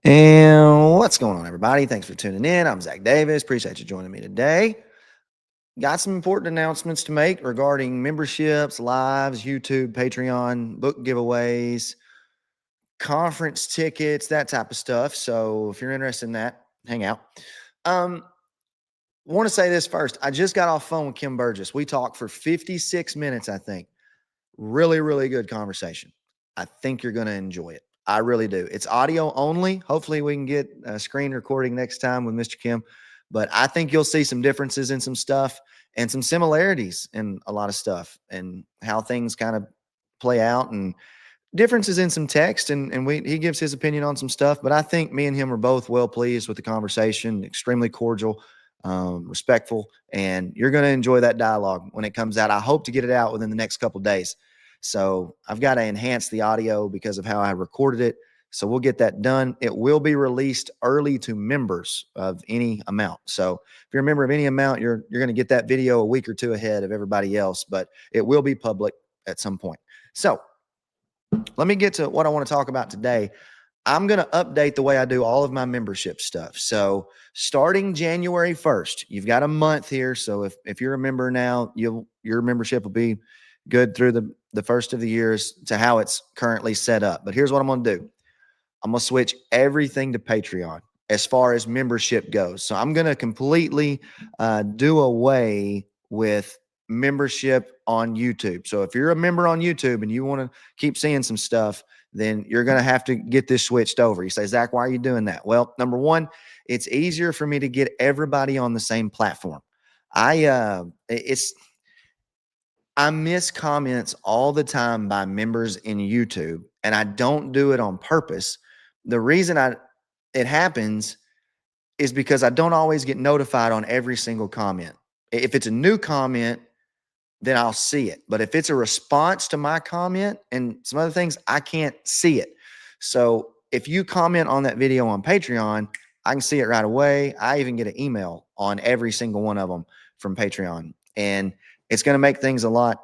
And what's going on, everybody? Thanks for tuning in. I'm Zach Davis. Appreciate you joining me today. Got some important announcements to make regarding memberships, lives, YouTube, Patreon, book giveaways, conference tickets, that type of stuff. So if you're interested in that, hang out. Um, Want to say this first. I just got off phone with Kim Burgess. We talked for 56 minutes, I think. Really, really good conversation. I think you're going to enjoy it. I really do. It's audio only. Hopefully, we can get a screen recording next time with Mr. Kim. But I think you'll see some differences in some stuff and some similarities in a lot of stuff and how things kind of play out and differences in some text. And he gives his opinion on some stuff. But I think me and him are both well pleased with the conversation, extremely cordial, respectful, and you're going to enjoy that dialogue when it comes out. I hope to get it out within the next couple of days. So I've got to enhance the audio because of how I recorded it. So we'll get that done. It will be released early to members of any amount. So if you're a member of any amount, you're going to get that video a week or two ahead of everybody else, but it will be public at some point. So let me get to what I want to talk about today. I'm going to update the way I do all of my membership stuff. So starting January 1st, you've got a month here. So if you're a member now, your membership will be good through the first of the years to how it's currently set up. But here's what I'm going to do. I'm going to switch everything to Patreon as far as membership goes. So I'm going to completely do away with membership on YouTube. So if you're a member on YouTube and you want to keep seeing some stuff, then you're going to have to get this switched over. You say, Zach, why are you doing that? Well, number one, it's easier for me to get everybody on the same platform. I miss comments all the time by members in YouTube, and I don't do it on purpose. The reason it happens is because I don't always get notified on every single comment. If it's a new comment, then I'll see it. But if it's a response to my comment and some other things, I can't see it. So if you comment on that video on Patreon, I can see it right away. I even get an email on every single one of them from Patreon. And it's going to make things a lot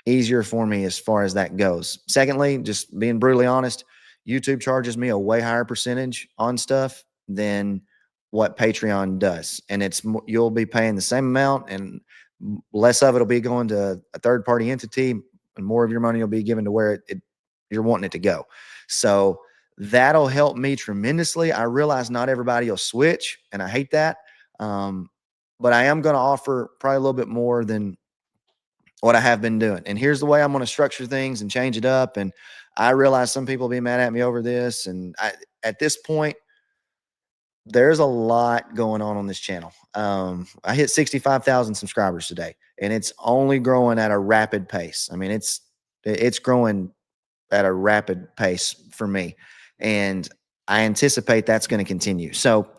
easier for me as far as that goes. Secondly, just being brutally honest, YouTube charges me a way higher percentage on stuff than what Patreon does. And you'll be paying the same amount and less of it will be going to a third party entity and more of your money will be given to where you're wanting it to go. So that'll help me tremendously. I realize not everybody will switch and I hate that. But I am going to offer probably a little bit more than what I have been doing. And here's the way I'm going to structure things and change it up. And I realize some people will be mad at me over this. And at this point, there's a lot going on this channel. I hit 65,000 subscribers today, and it's only growing at a rapid pace. I mean, it's growing at a rapid pace for me, and I anticipate that's going to continue. So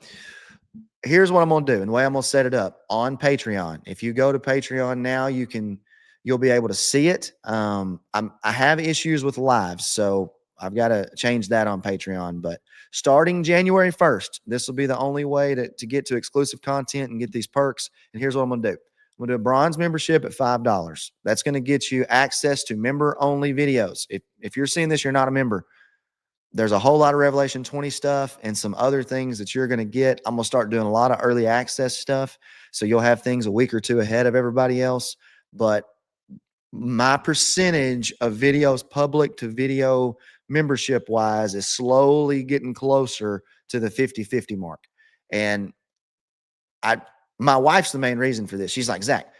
here's what I'm going to do, and the way I'm going to set it up on Patreon. If you go to Patreon now, you'll be able to see it. I have issues with lives, so I've got to change that on Patreon. But starting January 1st, this will be the only way to get to exclusive content and get these perks. And here's what I'm going to do. I'm going to do a bronze membership at $5. That's going to get you access to member-only videos. If you're seeing this, you're not a member. There's a whole lot of Revelation 20 stuff and some other things that you're going to get. I'm going to start doing a lot of early access stuff. So you'll have things a week or two ahead of everybody else. But my percentage of videos public to video membership wise is slowly getting closer to the 50-50 mark. And my wife's the main reason for this. She's like, Zach,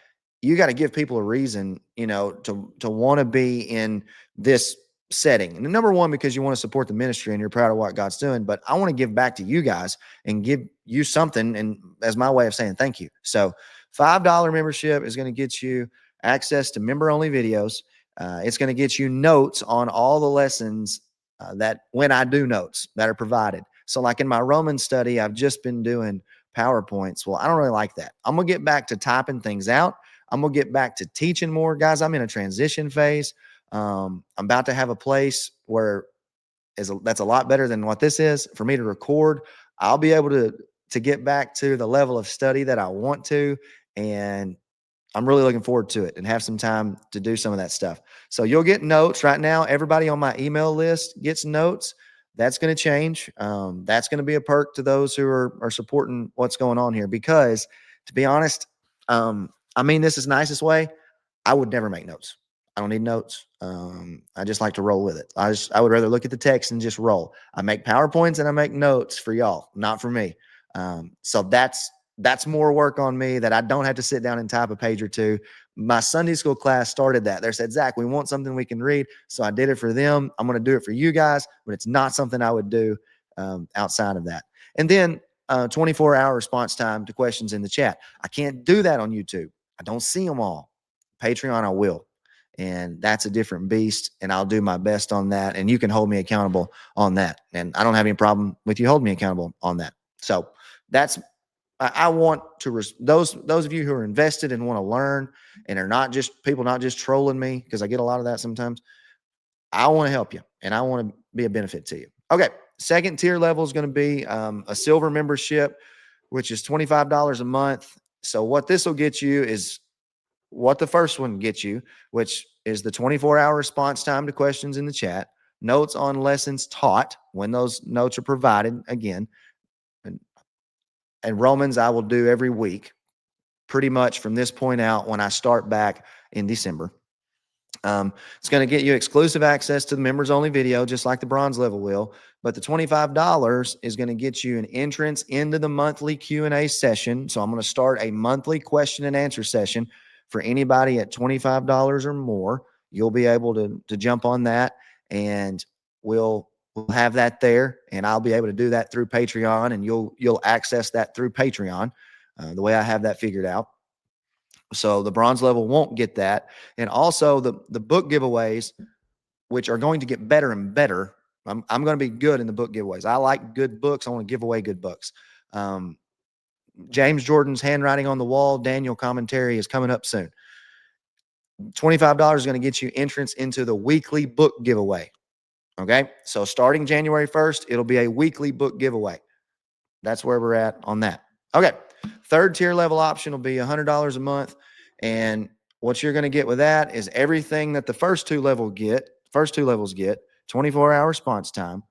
you got to give people a reason, to want to be in this setting. And number one, because you want to support the ministry and you're proud of what God's doing, but I want to give back to you guys and give you something. And as my way of saying thank you. So $5 membership is going to get you access to member only videos. It's going to get you notes on all the lessons that when I do notes that are provided. So like in my Roman study, I've just been doing PowerPoints. Well, I don't really like that. I'm going to get back to typing things out. I'm going to get back to teaching more. Guys, I'm in a transition phase. I'm about to have a place where that's a lot better than what this is for me to record. I'll be able to get back to the level of study that I want to. And I'm really looking forward to it and have some time to do some of that stuff. So you'll get notes right now. Everybody on my email list gets notes. That's going to change. That's going to be a perk to those who are supporting what's going on here. Because to be honest, I mean this is nicest way. I would never make notes. I don't need notes. I just like to roll with it. I would rather look at the text and just roll. I make PowerPoints and I make notes for y'all, not for me. So that's more work on me that I don't have to sit down and type a page or two. My Sunday school class started that. They said, Zach, we want something we can read. So I did it for them. I'm going to do it for you guys, but it's not something I would do outside of that. And then 24-hour response time to questions in the chat. I can't do that on YouTube. I don't see them all. Patreon, I will. And that's a different beast. And I'll do my best on that. And you can hold me accountable on that. And I don't have any problem with you holding me accountable on that. So that's, I want to, those of you who are invested and want to learn and are not just people, not just trolling me, because I get a lot of that sometimes. I want to help you and I want to be a benefit to you. Okay. Second tier level is going to be a silver membership, which is $25 a month. So what this will get you is what the first one gets you, which is the 24-hour response time to questions in the chat, notes on lessons taught when those notes are provided again. And Romans, I will do every week, pretty much from this point out when I start back in December. It's going to get you exclusive access to the members only video, just like the bronze level will. But the $25 is going to get you an entrance into the monthly Q&A session. So I'm going to start a monthly question and answer session for anybody at $25 or more. You'll be able to jump on that, and we'll have that there. And I'll be able to do that through Patreon, and you'll access that through Patreon, the way I have that figured out. So the bronze level won't get that. And also the book giveaways, which are going to get better and better. I'm going to be good in the book giveaways. I like good books. I want to give away good books. James Jordan's Handwriting on the Wall, Daniel commentary is coming up soon. $25 is going to get you entrance into the weekly book giveaway. Okay. So starting January 1st, it'll be a weekly book giveaway. That's where we're at on that. Okay. Third tier level option will be $100 a month. And what you're going to get with that is everything that the first two levels get, 24-hour response time,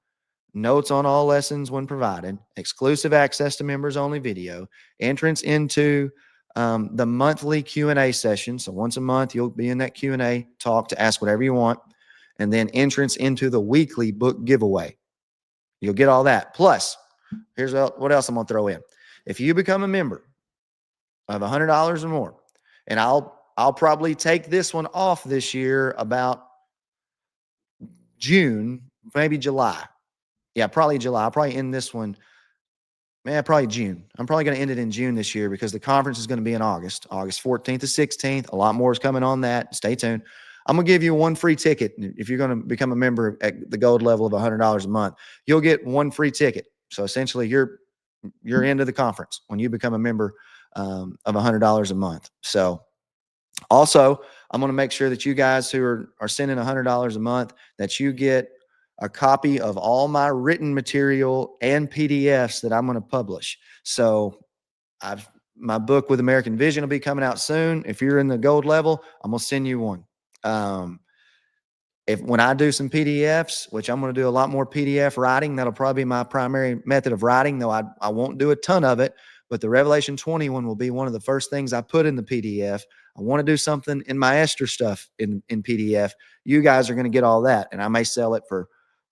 notes on all lessons when provided, exclusive access to members only video, entrance into the monthly Q&A session. So once a month, you'll be in that Q&A talk to ask whatever you want, and then entrance into the weekly book giveaway. You'll get all that. Plus, here's what else I'm going to throw in. If you become a member of $100 or more, and I'll probably take this one off this year about June, maybe July. Yeah, probably July. I'll probably end this one, probably June. I'm probably going to end it in June this year because the conference is going to be in August 14th to 16th. A lot more is coming on that. Stay tuned. I'm going to give you one free ticket. If you're going to become a member at the gold level of $100 a month, you'll get one free ticket. So essentially you're into the conference when you become a member of $100 a month. So also, I'm going to make sure that you guys who are sending $100 a month, that you get a copy of all my written material and PDFs that I'm going to publish. So my book with American Vision will be coming out soon. If you're in the gold level, I'm going to send you one. When I do some PDFs, which I'm going to do a lot more PDF writing, that'll probably be my primary method of writing, though I won't do a ton of it. But the Revelation 21 will be one of the first things I put in the PDF. I want to do something in my Esther stuff in PDF. You guys are going to get all that. And I may sell it for,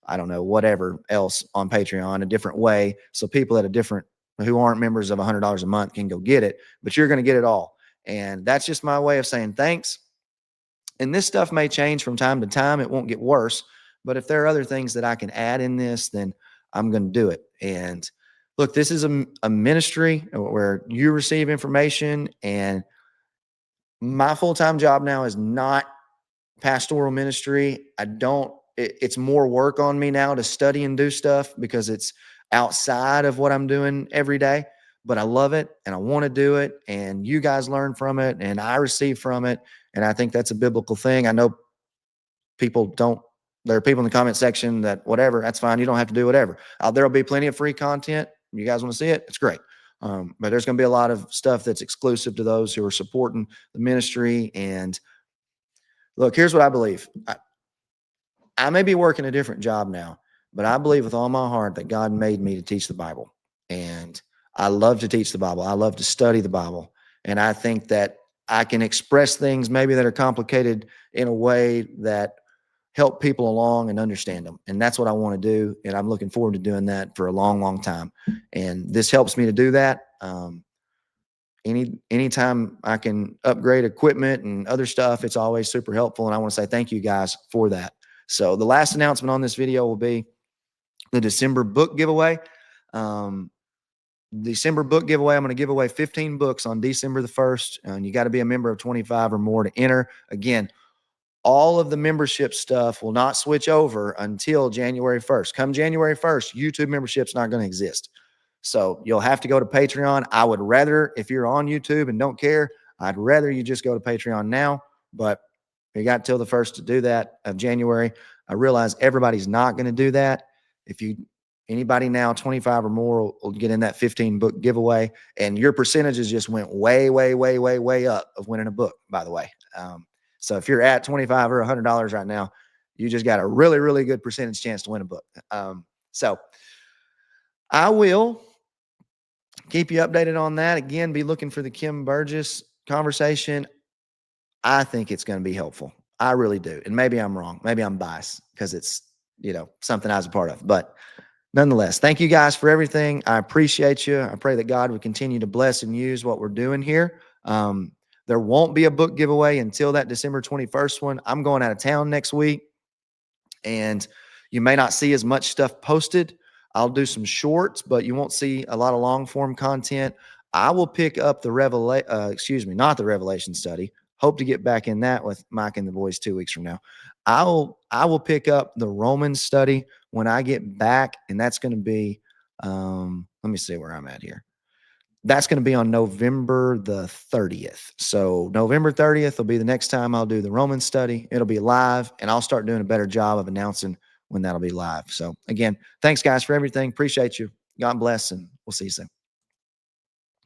I don't know, whatever else on Patreon, a different way. So people who aren't members of $100 a month can go get it, but you're going to get it all. And that's just my way of saying thanks. And this stuff may change from time to time. It won't get worse. But if there are other things that I can add in this, then I'm going to do it. And look, this is a ministry where you receive information, and my full-time job now is not pastoral ministry. It's more work on me now to study and do stuff because it's outside of what I'm doing every day, but I love it and I want to do it, and you guys learn from it and I receive from it. And I think that's a biblical thing. I know there are people in the comment section that whatever, that's fine. You don't have to do whatever. There'll be plenty of free content. You guys want to see it? It's great. But there's going to be a lot of stuff that's exclusive to those who are supporting the ministry. And look, here's what I believe. I may be working a different job now, but I believe with all my heart that God made me to teach the Bible. And I love to teach the Bible. I love to study the Bible. And I think that I can express things maybe that are complicated in a way that help people along and understand them. And that's what I want to do. And I'm looking forward to doing that for a long, long time. And this helps me to do that. Anytime I can upgrade equipment and other stuff, it's always super helpful. And I want to say thank you guys for that. So the last announcement on this video will be the December book giveaway. Um, December book giveaway. I'm going to give away 15 books on December the 1st. And you got to be a member of 25 or more to enter. Again, all of the membership stuff will not switch over until January 1st. Come January 1st, YouTube membership's not going to exist. So you'll have to go to Patreon. I would rather, if you're on YouTube and don't care, I'd rather you just go to Patreon now. But you got till the 1st to do that of January. I realize everybody's not going to do that. If you anybody now 25 or more will get in that 15 book giveaway, and your percentages just went way, way, way, way, way up of winning a book, by the way. So if you're at 25 or $100 right now, you just got a really, really good percentage chance to win a book. So I will keep you updated on that. Again, be looking for the Kim Burgess conversation. I think it's going to be helpful. I really do. And maybe I'm wrong. Maybe I'm biased because it's, something I was a part of. But nonetheless, thank you guys for everything. I appreciate you. I pray that God would continue to bless and use what we're doing here. There won't be a book giveaway until that December 21st one. I'm going out of town next week, and you may not see as much stuff posted. I'll do some shorts, but you won't see a lot of long form content. I will pick up the not the Revelation study. Hope to get back in that with Mike and the boys 2 weeks from now. I will pick up the Romans study when I get back, and that's going to be let me see where I'm at here. That's going to be on November the 30th. So November 30th will be the next time I'll do the Roman study. It'll be live, and I'll start doing a better job of announcing when that'll be live. So again, thanks guys for everything. Appreciate you. God bless, and we'll see you soon.